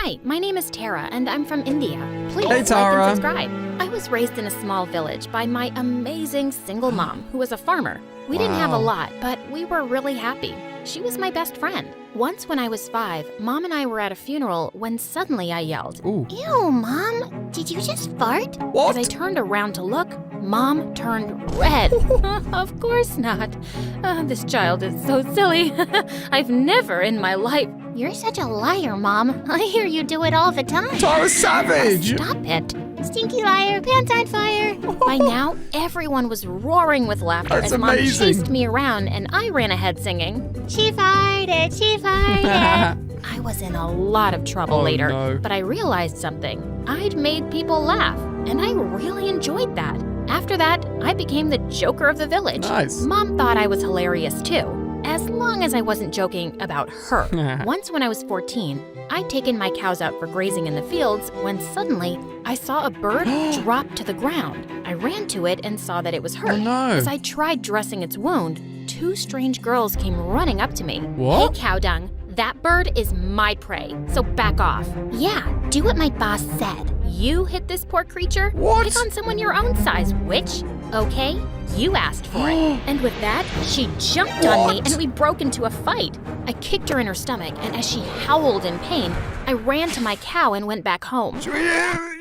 Hi, my name is Tara, and I'm from India. Please Hey, like Tara. and subscribe. I was raised in a small village by my amazing single mom, who was a farmer. We didn't have a Wow. lot, but we were really happy. She was my best friend. Once when I was 5, Mom and I were at a funeral when suddenly I yelled, Ooh. Ew, Mom. Did you just fart? What? As I turned around to look, Mom turned red. Of course not. This child is so silly. I've never in my life. You're such a liar, Mom. I hear you do it all the time. Tara's savage! Stop it. Stinky liar, pants on fire. By now, everyone was roaring with laughter That's as Mom amazing. chased me around and I ran ahead singing. She farted, she farted. I was in a lot of trouble Oh, later, no. but I realized something. I'd made people laugh, and I really enjoyed that. After that, I became the joker of the village. Nice. Mom thought I was hilarious too, as long as I wasn't joking about her. Once when I was 14, I'd taken my cows out for grazing in the fields when suddenly I saw a bird drop to the ground. I ran to it and saw that it was hurt. Oh, no. As I tried dressing its wound, 2 strange girls came running up to me. What? Hey, cow dung, that bird is my prey, so back off. Yeah, do what my boss said. You hit this poor creature? What? Pick on someone your own size, witch. Okay, you asked for it. And with that, she jumped on me What? and we broke into a fight. I kicked her in her stomach, and as she howled in pain, I ran to my cow and went back home.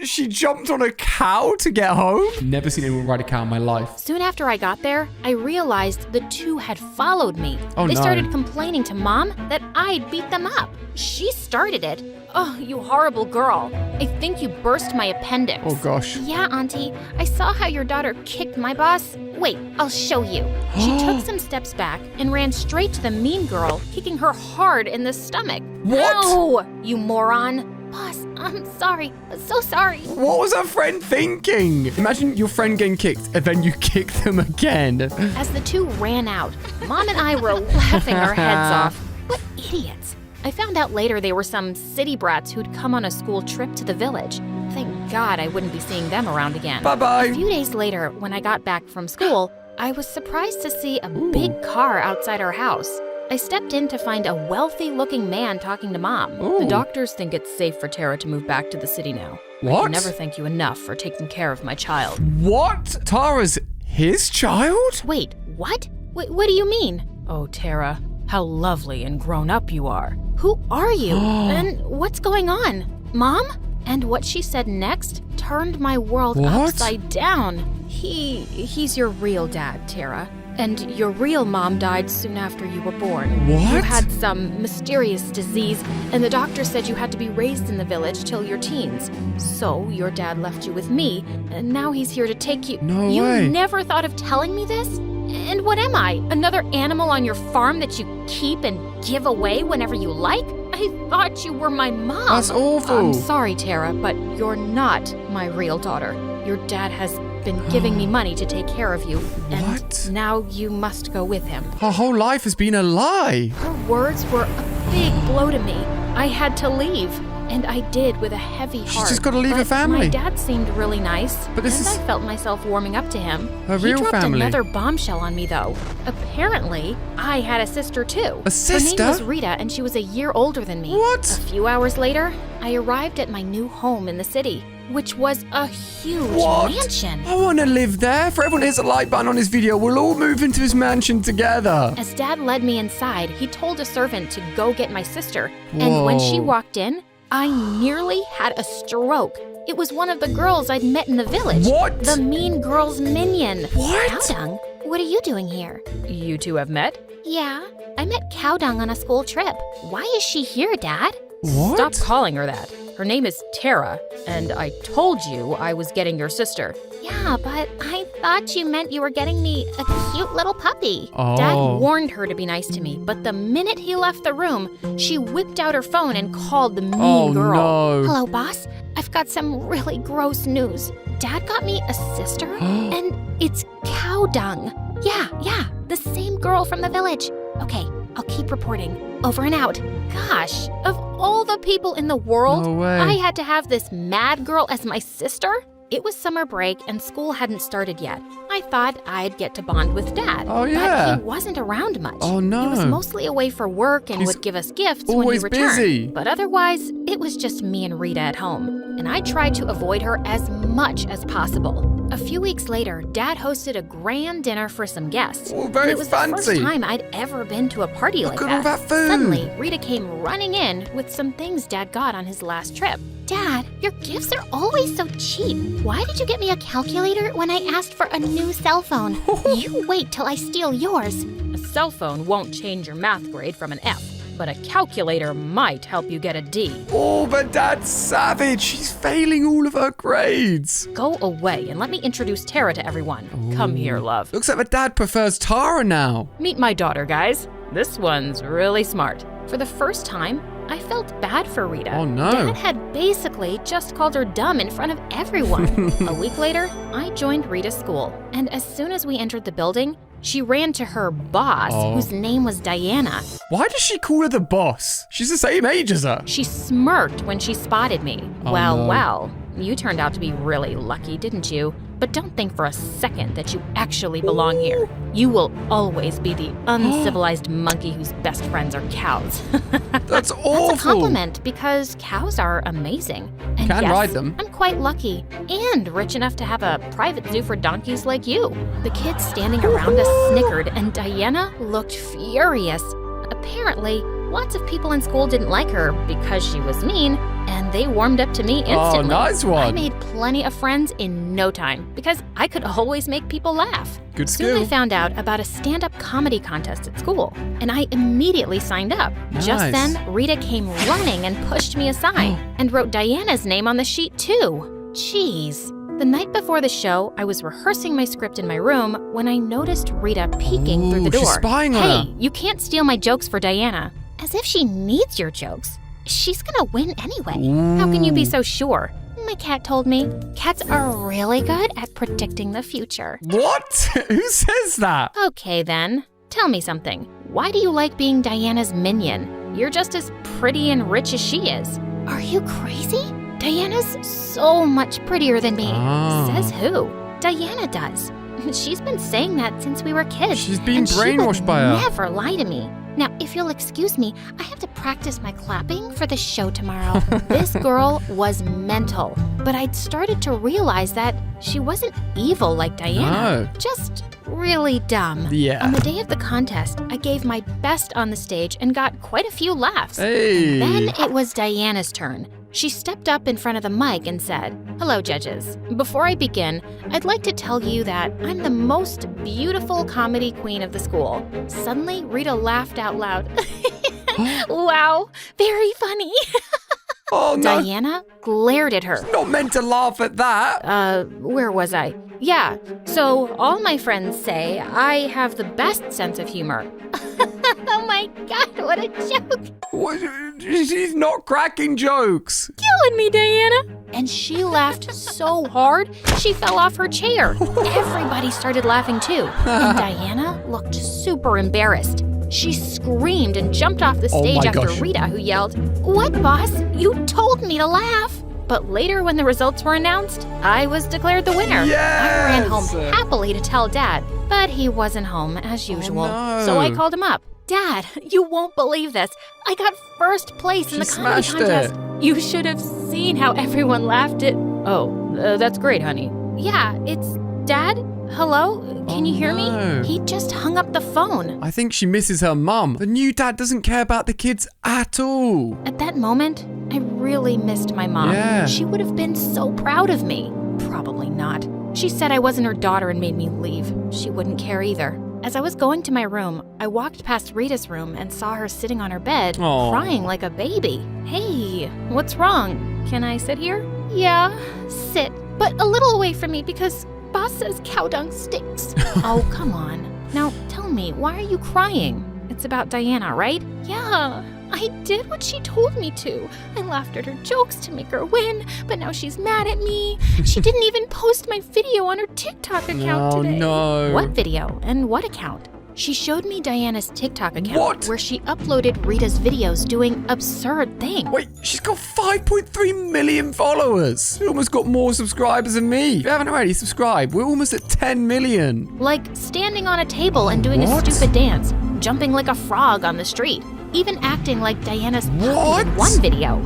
She jumped on a cow to get home? Never seen anyone ride a cow in my life. Soon after I got there, I realized the 2 had followed me. Oh, They no. started complaining to Mom that I'd beat them up. She started it. Oh, you horrible girl. I think you burst my appendix. Oh, gosh. Yeah, Auntie. I saw how your daughter kicked my boss. Wait, I'll show you. She took some steps back and ran straight to the mean girl, kicking her hard in the stomach. What? Ow, you moron. Boss, I'm sorry. So sorry. What was her friend thinking? Imagine your friend getting kicked and then you kick them again. As the 2 ran out, Mom and I were laughing our heads off. What idiots. I found out later they were some city brats who'd come on a school trip to the village. Thank God I wouldn't be seeing them around again. A Bye-bye. few days later, when I got back from school, I was surprised to see a big car outside our house. I stepped in to find a wealthy-looking man talking to Mom. Ooh. The doctors think it's safe for Tara to move back to the city now. I What? can never thank you enough for taking care of my child. What? Tara's his child? Wait, what? What do you mean? Oh, Tara, how lovely and grown up you are. Who are you? And what's going on? Mom? And what she said next turned my world What? upside down. He's your real dad, Tara. And your real mom died soon after you were born. You What? had some mysterious disease, and the doctor said you had to be raised in the village till your teens. So your dad left you with me, and now he's here to take you. No You way. never thought of telling me this? And what am I? Another animal on your farm that you keep and give away whenever you like? I thought you were my mom. That's awful. I'm sorry, Tara, but you're not my real daughter. Your dad has been giving me money to take care of you, and What? now you must go with him. Her whole life has been a lie. Her words were a big blow to me. I had to leave, and I did with a heavy She's heart. just gotta leave her But family. My dad seemed really nice, But this and is- I felt myself warming up to him. Her He real dropped family. another bombshell on me, though. Apparently, I had a sister too. A sister? Her name was Rita, and she was a year older than me. What? A few hours later, I arrived at my new home in the city, which was a huge What? mansion. I want to live there. For everyone that hits a like button on this video, we'll all move into his mansion together. As Dad led me inside, he told a servant to go get my sister. And when she Whoa. walked in, I nearly had a stroke. It was one of the girls I'd met in the village. What? The mean girl's minion. What? Cowdung? What are you doing here? You 2 have met? Yeah, I met Cowdung on a school trip. Why is she here, Dad? What? Stop calling her that. Her name is Tara, and I told you I was getting your sister. Yeah, but I thought you meant you were getting me a cute little puppy. Oh. Dad warned her to be nice to me, but the minute he left the room, she whipped out her phone and called the mean Oh, girl. no. Hello, boss. I've got some really gross news. Dad got me a sister, and it's Cowdung. Yeah, the same girl from the village. Okay, I'll keep reporting. Over and out. Gosh, of all the people in the world, No way. I had to have this mad girl as my sister? It was summer break and school hadn't started yet. I thought I'd get to bond with Dad. Oh, yeah. But he wasn't around much. Oh, no. He was mostly away for work and He's would give us gifts when he always returned. busy. But otherwise, it was just me and Rita at home. And I tried to avoid her as much as possible. A few weeks later, Dad hosted a grand dinner for some guests. Oh, very And it was fancy. the first time I'd ever been to a party like Look at all that food. Suddenly, Rita came running in with some things Dad got on his last trip. Dad, your gifts are always so cheap. Why did you get me a calculator when I asked for a new cell phone? You wait till I steal yours. A cell phone won't change your math grade from an F, but a calculator might help you get a D. Oh, but Dad's savage. She's failing all of her grades. Go away and let me introduce Tara to everyone. Come here, love. Looks like the dad prefers Tara now. Meet my daughter, guys. This one's really smart. For the first time, I felt bad for Rita. Oh, no. Dad had basically just called her dumb in front of everyone. A week later, I joined Rita's school, and as soon as we entered the building, she ran to her boss, whose name was Diana. Why does she call her the boss? She's the same age as her. She smirked when she spotted me. Oh, Well, no. you turned out to be really lucky, didn't you? But don't think for a second that you actually belong here. You will always be the uncivilized monkey whose best friends are cows. That's awful. That's a compliment because cows are amazing. And Can yes, ride them. I'm quite lucky and rich enough to have a private zoo for donkeys like you. The kids standing around us snickered and Diana looked furious. Apparently, lots of people in school didn't like her because she was mean, and they warmed up to me instantly. Oh, nice one. I made plenty of friends in no time because I could always make people laugh. Good Soon skill. I found out about a stand-up comedy contest at school, and I immediately signed up. Nice. Just then, Rita came running and pushed me aside and wrote Diana's name on the sheet too. Jeez. The night before the show, I was rehearsing my script in my room when I noticed Rita peeking through the door. She's spying on Hey, her. you can't steal my jokes for Diana. As if she needs your jokes. She's gonna win anyway. How can you be so sure? My cat told me cats are really good at predicting the future. What? Who says that? Okay then, tell me something. Why do you like being Diana's minion? You're just as pretty and rich as she is. Are you crazy? Diana's so much prettier than me. Says who? Diana does. She's been saying that since we were kids. She's been and brainwashed she would by her. never lie to me. Now, if you'll excuse me, I have to practice my clapping for the show tomorrow. This girl was mental, but I'd started to realize that she wasn't evil like Diana, No. just really dumb. Yeah. On the day of the contest, I gave my best on the stage and got quite a few laughs. Hey. Then it was Diana's turn. She stepped up in front of the mic and said, "Hello, judges. Before I begin, I'd like to tell you that I'm the most beautiful comedy queen of the school." Suddenly, Rita laughed out loud. Wow, very funny. Oh, no. Diana glared at her. Not meant to laugh at that. Where was I? Yeah, so all my friends say I have the best sense of humor. Oh my god, what a joke! What? She's not cracking jokes. Killing me, Diana. And she laughed so hard, she fell off her chair. Everybody started laughing too. And Diana looked super embarrassed. She screamed and jumped off the stage my after gosh. Rita, who yelled, "What, boss? You told me to laugh." But later, when the results were announced, I was declared the winner. I ran home Yes. happily to tell Dad, but he wasn't home as usual. no. So I called him up. "Dad, you won't believe this. I got first place in the comedy smashed contest. it. You should have seen how everyone laughed at." "Oh, that's great, honey." "Yeah, it's Dad. Hello? Can you hear no. me?" He just hung up the phone. I think she misses her mum. The new dad doesn't care about the kids at all. At that moment, I really missed my mom. Yeah. She would have been so proud of me. Probably not. She said I wasn't her daughter and made me leave. She wouldn't care either. As I was going to my room, I walked past Rita's room and saw her sitting on her bed, Aw. crying like a baby. "Hey, what's wrong? Can I sit here?" Yeah, sit, but a little away from me because boss says cow dung stinks. Oh, come on. Now, tell me, why are you crying? It's about Diana, right? Yeah, I did what she told me to. I laughed at her jokes to make her win, but now she's mad at me. She didn't even post my video on her TikTok account Oh, today. no. What video and what account? She showed me Diana's TikTok account What? where she uploaded Rita's videos doing absurd things. Wait, she's got 5.3 million followers. She almost got more subscribers than me. If you haven't already, subscribe. We're almost at 10 million. Like standing on a table and doing What? a stupid dance, jumping like a frog on the street, even acting like Diana's puppy What? in one video.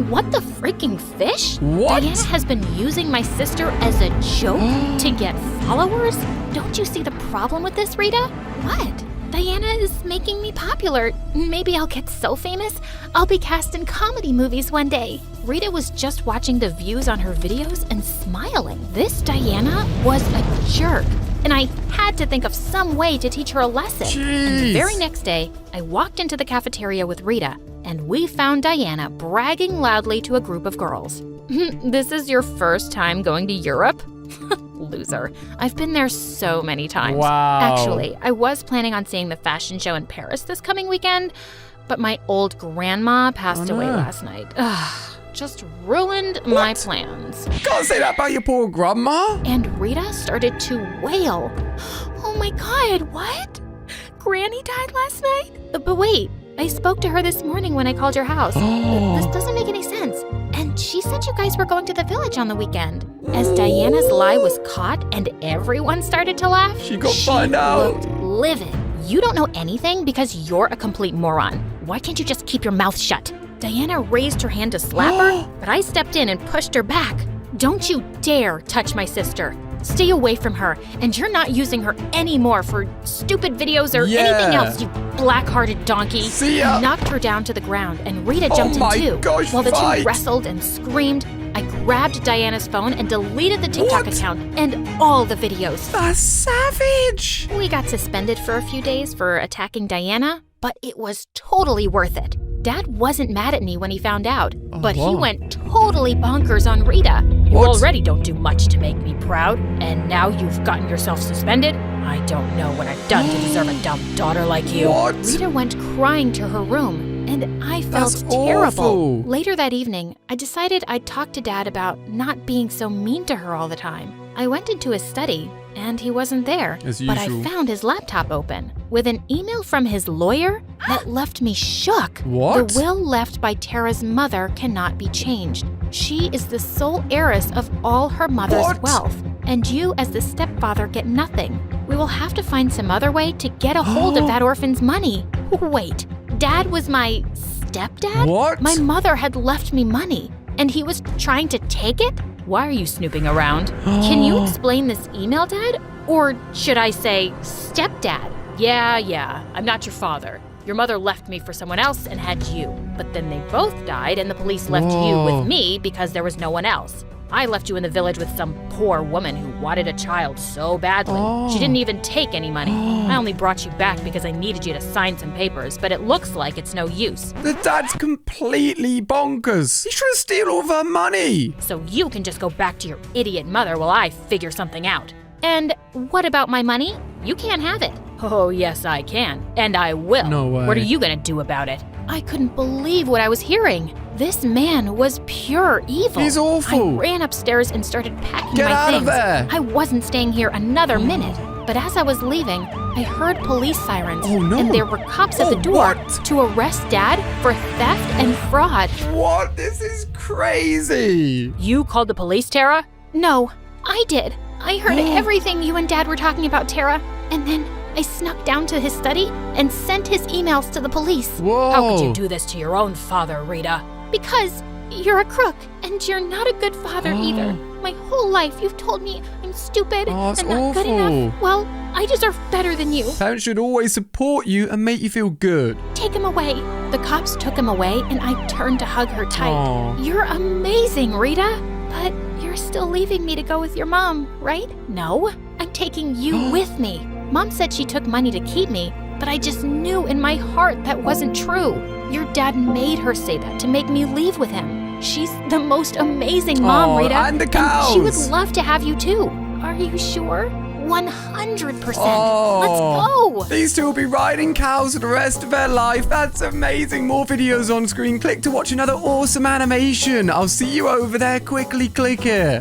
What the freaking fish? What? Diana has been using my sister as a joke to get followers? Don't you see the problem with this, Rita? What? Diana is making me popular. Maybe I'll get so famous, I'll be cast in comedy movies one day. Rita was just watching the views on her videos and smiling. This Diana was a jerk, and I had to think of some way to teach her a lesson. And the Jeez. very next day, I walked into the cafeteria with Rita, and we found Diana bragging loudly to a group of girls. This is your first time going to Europe? Loser. I've been there so many times. Wow. Actually, I was planning on seeing the fashion show in Paris this coming weekend, but my old grandma passed away last night. Ugh, just ruined my plans. Can't say that about your poor grandma. And Rita started to wail. Oh my God, what? Granny died last night? But wait, I spoke to her this morning when I called your house. This doesn't make any sense. And she said you guys were going to the village on the weekend. As Diana's lie was caught and everyone started to laugh, She got found out. looked livid. You don't know anything because you're a complete moron. Why can't you just keep your mouth shut? Diana raised her hand to slap her, but I stepped in and pushed her back. Don't you dare touch my sister. Stay away from her, and you're not using her anymore for stupid videos or anything else, you black-hearted donkey. See ya. I knocked her down to the ground, and Rita jumped in my too. gosh, While the fight. two wrestled and screamed, I grabbed Diana's phone and deleted the TikTok What? account and all the videos. That's savage. We got suspended for a few days for attacking Diana, but it was totally worth it. Dad wasn't mad at me when he found out, but he wow. went totally bonkers on Rita. You What? already don't do much to make me proud, and now you've gotten yourself suspended? I don't know what I've done to deserve a dumb daughter like you. What? Rita went crying to her room, and I felt That's terrible. awful. Later that evening, I decided I'd talk to Dad about not being so mean to her all the time. I went into his study, and he wasn't there. As But I usual. found his laptop open with an email from his lawyer that left me shook. What? The will left by Tara's mother cannot be changed. She is the sole heiress of all her mother's What? wealth, and you as the stepfather get nothing. We will have to find some other way to get a hold of that orphan's money. Wait, Dad was my stepdad? What? My mother had left me money, and he was trying to take it? Why are you snooping around? Can you explain this email, Dad? Or should I say, stepdad? Yeah, I'm not your father. Your mother left me for someone else and had you. But then they both died and the police left you Whoa. with me because there was no one else. I left you in the village with some poor woman who wanted a child so badly. She didn't even take any money. I only brought you back because I needed you to sign some papers, but it looks like it's no use. The dad's completely bonkers. He's trying to steal all of her money. So you can just go back to your idiot mother while I figure something out. And what about my money? You can't have it. Oh, yes, I can. And I will. No way. What are you gonna do about it? I couldn't believe what I was hearing. This man was pure evil. He's awful. I ran upstairs and started packing Get my out of things. there. I wasn't staying here another minute. But as I was leaving, I heard police sirens. Oh, no. And there were cops at the door what? to arrest Dad for theft and fraud. What? This is crazy. You called the police, Tara? No, I did. I heard everything you and Dad were talking about, Tara. And then I snuck down to his study and sent his emails to the police. Whoa. How could you do this to your own father, Rita? Because you're a crook, and you're not a good father either. My whole life you've told me I'm stupid Oh, that's and not good awful. enough. Well, I deserve better than you. Parents should always support you and make you feel good. Take him away. The cops took him away, and I turned to hug her tight. Aw. You're amazing, Rita. But you're still leaving me to go with your mom, right? No, I'm taking you with me. Mom said she took money to keep me, but I just knew in my heart that wasn't true. Your dad made her say that to make me leave with him. She's the most amazing mom, Aw, Rita. and the cows. she would love to have you too. Are you sure? 100%. Oh. Let's go. These two will be riding cows for the rest of their life. That's amazing. More videos on screen. Click to watch another awesome animation. I'll see you over there. Quickly click it.